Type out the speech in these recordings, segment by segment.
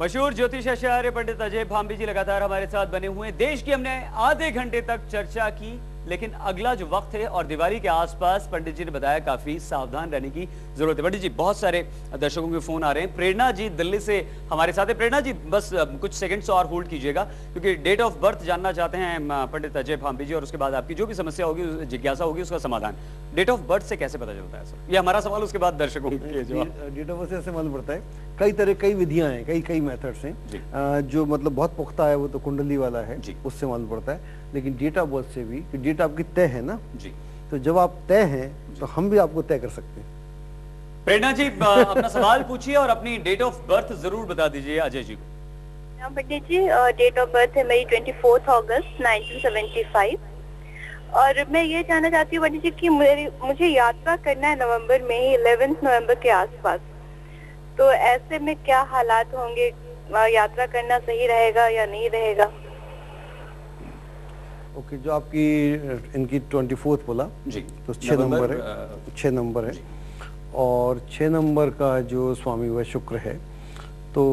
मशहूर ज्योतिषाचार्य पंडित अजय भांबी जी लगातार हमारे साथ बने हुए हैं। देश की हमने आधे घंटे तक चर्चा की, लेकिन अगला जो वक्त है और दिवाली के आसपास पंडित जी ने बताया काफी सावधान रहने की जरूरत है। पंडित जी, बहुत सारे दर्शकों के फोन आ रहे हैं। प्रेरणा जी दिल्ली से हमारे साथ है। प्रेरणा जी, बस कुछ सेकंड्स और होल्ड कीजिएगा, क्योंकि डेट ऑफ बर्थ जानना चाहते हैं पंडित अजय भांबी जी, और उसके बाद आपकी जो भी समस्या होगी, जिज्ञासा होगी, उसका समाधान। डेट ऑफ बर्थ से कैसे पता चलता है सर? ये हमारा सवाल, उसके बाद दर्शकों के जवाब। डेट ऑफ बर्थ से ऐसे मालूम पड़ता है, कई विधियां हैं, कई मेथड्स हैं। जो मतलब बहुत पुख्ता है वो तो कुंडली वाला है, उससे मालूम पड़ता है। लेकिन डेट ऑफ बर्थ से भी, कि डेट आपकी तय है ना जी, तो जब आप तय हैं तो हम भी आपको तय कर सकते हैं। प्रेरणा जी, अपना सवाल पूछिए और अपनी डेट ऑफ बर्थ जरूर बता दीजिए अजय जी को। पंडित जी, डेट ऑफ बर्थ है मेरी 24 अगस्त 1975, और मैं ये जानना चाहती हूँ पंडित जी कि मुझे यात्रा करना है नवंबर में ही, 11 नवंबर के आसपास। तो ऐसे में क्या हालात होंगे? यात्रा करना सही रहेगा या नहीं रहेगा? ओके, जो आपकी इनकी 24 बोला जी, तो 6 नंबर है, 6 नंबर है, और 6 नंबर का जो स्वामी वह शुक्र है। तो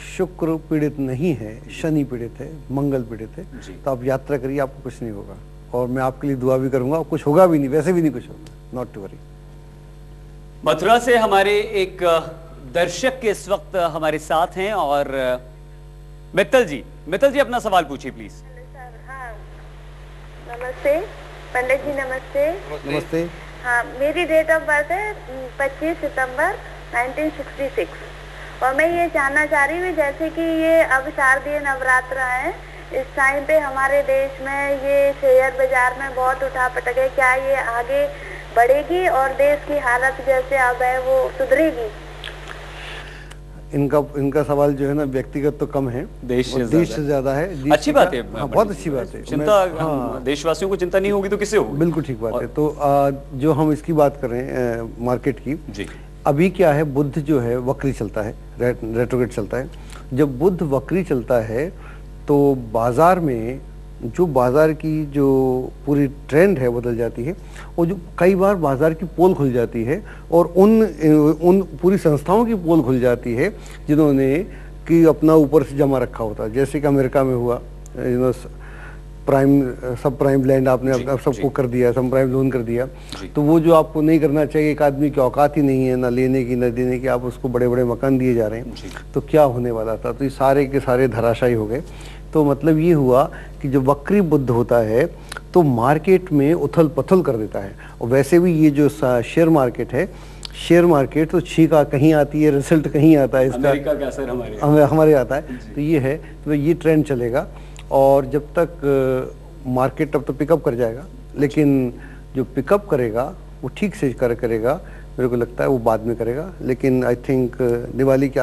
शुक्र पीड़ित नहीं है, शनि पीड़ित है, मंगल पीड़ित है। तो आप यात्रा करिए, आपको कुछ नहीं होगा, और मैं आपके लिए दुआ भी करूंगा, कुछ होगा भी नहीं, वैसे भी नहीं कुछ होगा, नॉट टू वरी। मथुरा से हमारे एक दर्शक के इस वक्त हमारे साथ हैं, और मित्तल जी अपना सवाल पूछिए प्लीज। नमस्ते पंडित जी, नमस्ते। नमस्ते। हाँ, मेरी डेट ऑफ बर्थ है 25 सितंबर 1966, और मैं ये जानना चाह रही हूँ, जैसे कि ये अब शारदीय नवरात्र है, इस टाइम पे हमारे देश में ये शेयर बाजार में बहुत उठापटक है, क्या ये आगे बढ़ेगी और देश की हालत जैसे अब है वो सुधरेगी? इनका सवाल जो है ना व्यक्तिगत तो कम है, देश से ज्यादा है। अच्छी बात है, हाँ, बहुत अच्छी बात है। चिंता, हाँ, देशवासियों को चिंता नहीं होगी तो किससे होगी? बिल्कुल ठीक बात है। तो जो हम इसकी बात कर रहे हैं मार्केट की जी, अभी क्या है, बुध जो है वक्री चलता है, रेट्रोग्रेड चलता है। जब बुध वक्री चलता है तो बाजार में जो बाजार की जो पूरी ट्रेंड है बदल जाती है, और जो कई बार बाजार की पोल खुल जाती है, और उन पूरी संस्थाओं की पोल खुल जाती है जिन्होंने कि अपना ऊपर से जमा रखा होता है। जैसे कि अमेरिका में हुआ, सब प्राइम लैंड आपने अब सबको कर दिया, सब प्राइम लोन कर दिया। तो वो जो आपको नहीं करना चाहिए, एक आदमी की औकात ही नहीं है ना लेने की ना देने की, आप उसको बड़े बड़े मकान दिए जा रहे हैं, तो क्या होने वाला था? तो ये सारे के सारे धराशायी हो गए। तो मतलब ये हुआ कि जो वक्री बुद्ध होता है तो मार्केट में उथल पथल कर देता है। और वैसे भी ये जो शेयर मार्केट है, शेयर मार्केट तो छीका कहीं आती है, रिजल्ट कहीं आता है, इसका अमेरिका का असर हमारे आता है। तो ये है, तो ये ट्रेंड चलेगा, और जब तक मार्केट तब तो पिकअप कर जाएगा, लेकिन जो पिकअप करेगा वो ठीक से करेगा, मेरे को लगता है वो बाद में करेगा। लेकिन आई थिंक दिवाली के